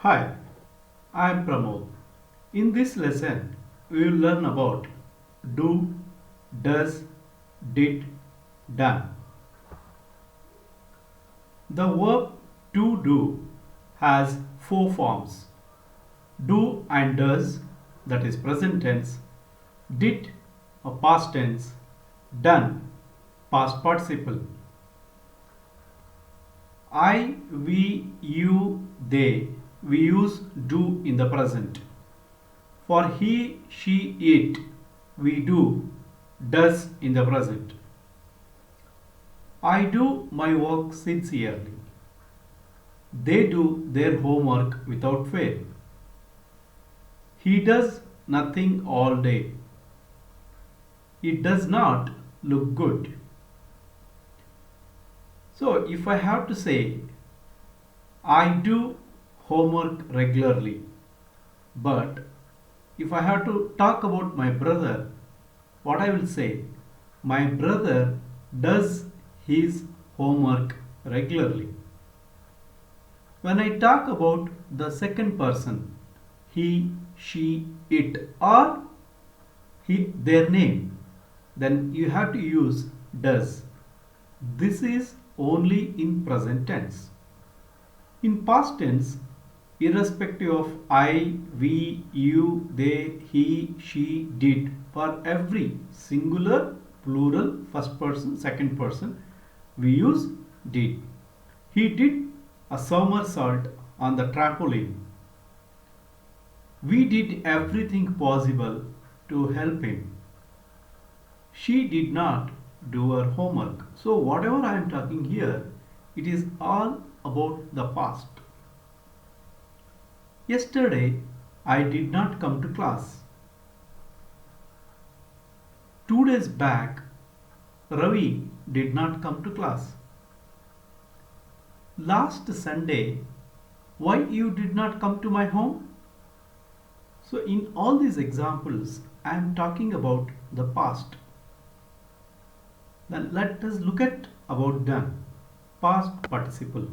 Hi, I am Pramod. In this lesson, we will learn about do, does, did, done. The verb to do has four forms: do and does, that is present tense; did, a past tense; done, past participle. I, we, you, they, we use do in the present. For he, she, it, we do does in the present. I do my work sincerely. They do their homework without fail. He does nothing all day. It does not look good. So, if I have to say, I do homework regularly, but if I have to talk about my brother, what I will say, my brother does his homework regularly. When I talk about the second person, he, she, it, or their name, then you have to use does. This is only in present tense. In past tense, irrespective of I, we, you, they, he, she, did, for every singular, plural, first person, second person, we use did. He did a somersault on the trampoline. We did everything possible to help him. She did not do her homework. So, whatever I am talking here, it is all about the past. Yesterday, I did not come to class. 2 days back, Ravi did not come to class. Last Sunday, why you did not come to my home? So in all these examples, I am talking about the past. Then let us look at about done, past participle.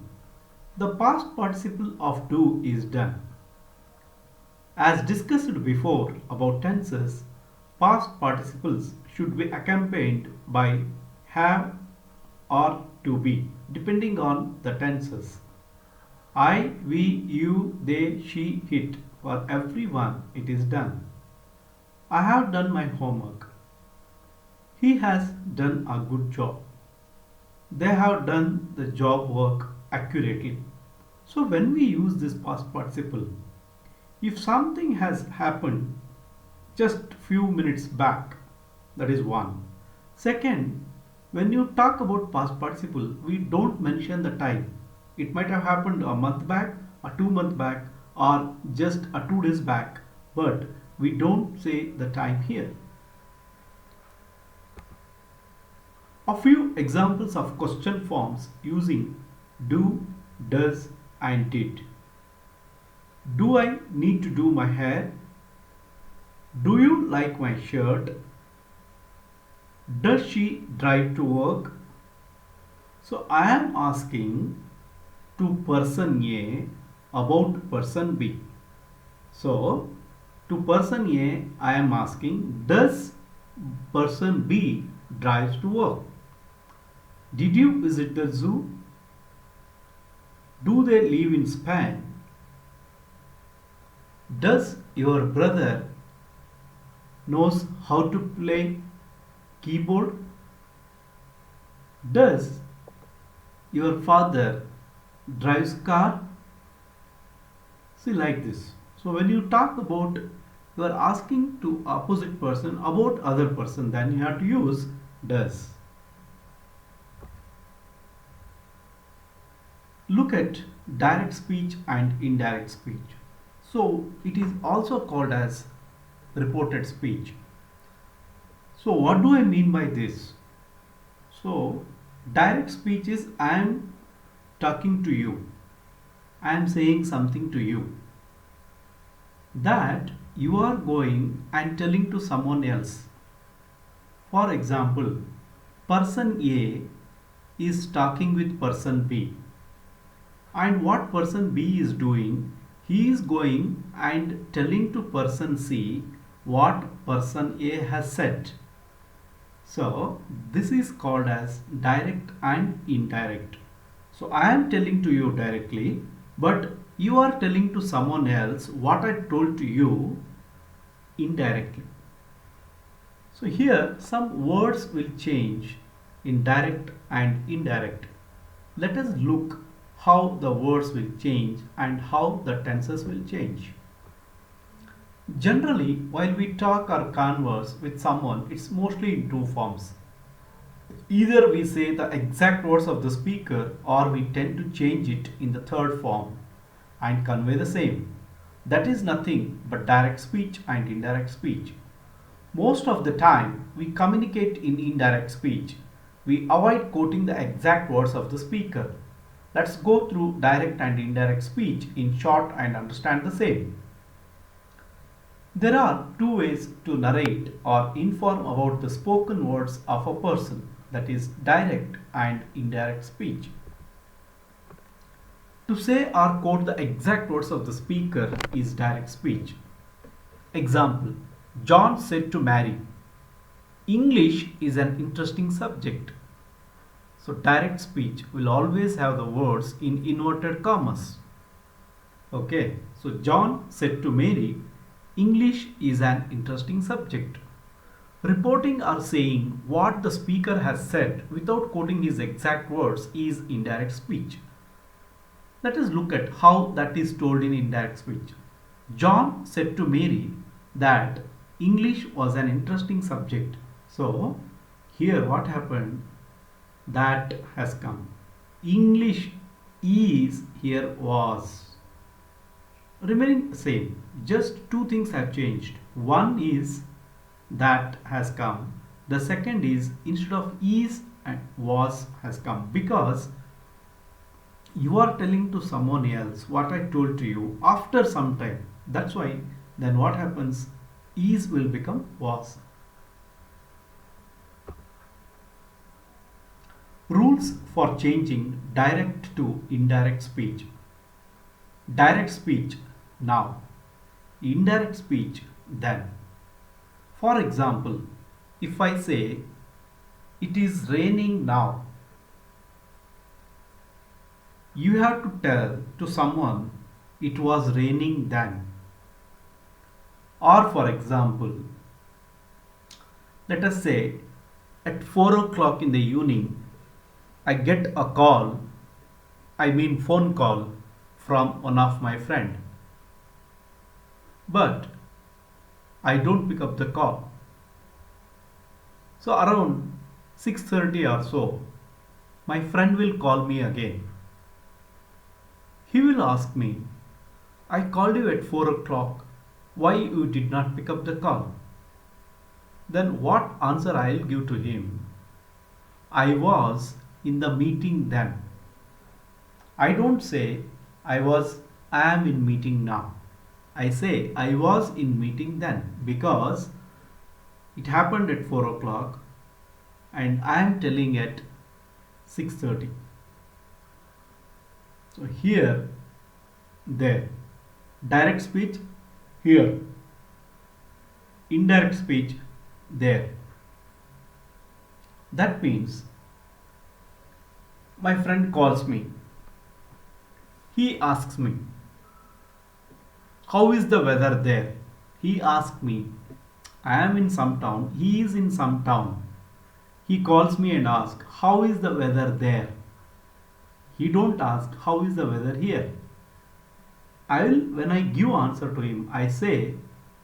The past participle of do is done. As discussed before about tenses, past participles should be accompanied by have or to be, depending on the tenses. I, we, you, they, she, it. For everyone, it is done. I have done my homework. He has done a good job. They have done the job work accurately. So when we use this past participle, if something has happened just few minutes back, that is one. Second, when you talk about past participle, we don't mention the time. It might have happened a month back, a 2 month back, or just a 2 days back, but we don't say the time here. A few examples of question forms using do, does, and did. Do I need to do my hair? Do you like my shirt? Does she drive to work? So I am asking to person A about person B. So to person A I am asking, does person B drives to work? Did you visit the zoo? Do they live in Spain? Does your brother knows how to play keyboard? Does your father drives car? See, like this. So when you talk about, you are asking to opposite person about other person, then you have to use does. Look at direct speech and indirect speech. So it is also called as reported speech. So what do I mean by this? So direct speech is I am talking to you. I am saying something to you that you are going and telling to someone else. For example, person A is talking with person B, and what person B is doing, He is going and telling to person C what person A has said. So this is called as direct and indirect. So I am telling to you directly, but you are telling to someone else what I told to you indirectly. So here some words will change in direct and indirect. Let us look how the words will change and how the tenses will change. Generally, while we talk or converse with someone, it's mostly in two forms. Either we say the exact words of the speaker or we tend to change it in the third form and convey the same. That is nothing but direct speech and indirect speech. Most of the time, we communicate in indirect speech. We avoid quoting the exact words of the speaker. Let's go through direct and indirect speech in short and understand the same. There are two ways to narrate or inform about the spoken words of a person, that is direct and indirect speech. To say or quote the exact words of the speaker is direct speech. Example, John said to Mary, English is an interesting subject. So direct speech will always have the words in inverted commas. Okay, so John said to Mary, English is an interesting subject. Reporting or saying what the speaker has said without quoting his exact words is indirect speech. Let us look at how that is told in indirect speech. John said to Mary that English was an interesting subject. So here what happened? That has come. English is here was. Remaining same. Just two things have changed. One is that has come. The second is instead of is and was has come, because you are telling to someone else what I told to you after some time. That's why then what happens? Is will become was. Rules for changing direct to indirect speech. Direct speech now. Indirect speech then. For example, if I say it is raining now, you have to tell to someone it was raining then. Or for example, let us say at 4 o'clock in the evening, I get a call, phone call from one of my friend. But I don't pick up the call. So around 6:30 or so, my friend will call me again. He will ask me, I called you at 4 o'clock. Why you did not pick up the call? Then what answer I'll give to him? I was in the meeting then. I don't say I am in meeting now. I say I was in meeting then because it happened at 4 o'clock and I am telling at 6:30. So here, there. Direct speech here. Indirect speech there. That means my friend calls me. He asks me, how is the weather there? He asks me, I am in some town. He is in some town. He calls me and asks, how is the weather there? He don't ask, how is the weather here? When I give answer to him, I say,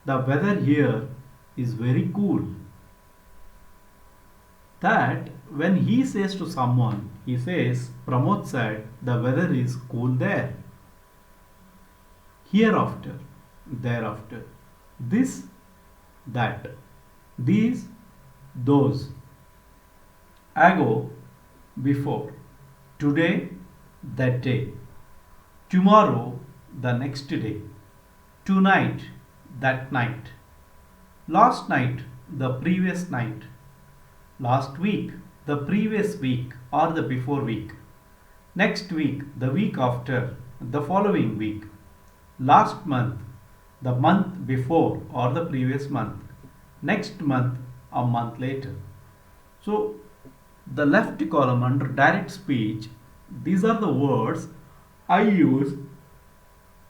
the weather here is very cool. That when he says to someone, he says, Pramod said, the weather is cool there. Hereafter, thereafter, this, that, these, those, ago, before, today, that day, tomorrow, the next day, tonight, that night, last night, the previous night, last week, the previous week or the before week, next week, the week after, the following week. last month, the month before or the previous month, next month, a month later. So the left column under direct speech, these are the words I use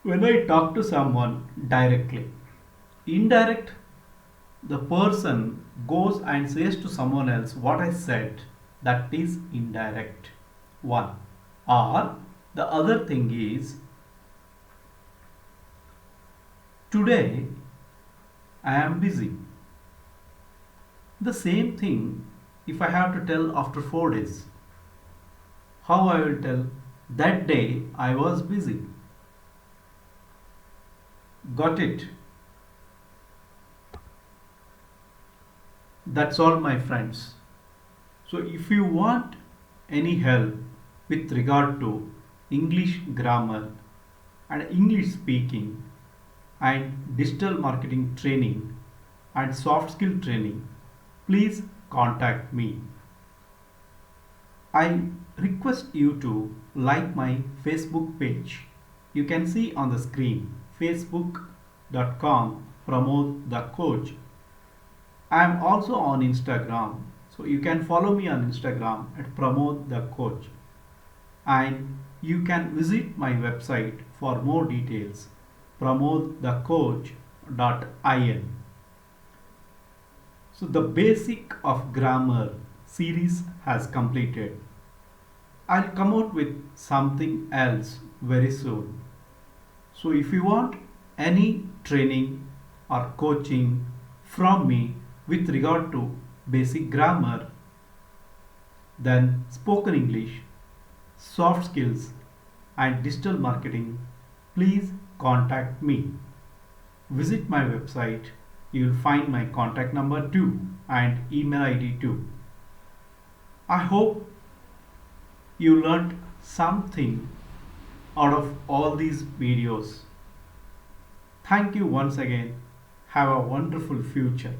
when I talk to someone directly. Indirect, the person goes and says to someone else what I said, that is indirect. One. Or the other thing is, today I am busy. The same thing if I have to tell after 4 days. How I will tell? That day I was busy. Got it? That's all, my friends. So if you want any help with regard to English grammar and English speaking and digital marketing training and soft skill training, please contact me. I request you to like my Facebook page. You can see on the screen facebook.com Pramod the Coach. I am also on Instagram, so you can follow me on Instagram at Pramod the Coach. And you can visit my website for more details, pramodthecoach.in. So the basic of grammar series has completed. I'll come out with something else very soon. So if you want any training or coaching from me with regard to basic grammar, then spoken English, soft skills and digital marketing, please contact me. Visit my website. You will find my contact number too and email ID too. I hope you learned something out of all these videos. Thank you once again. Have a wonderful future.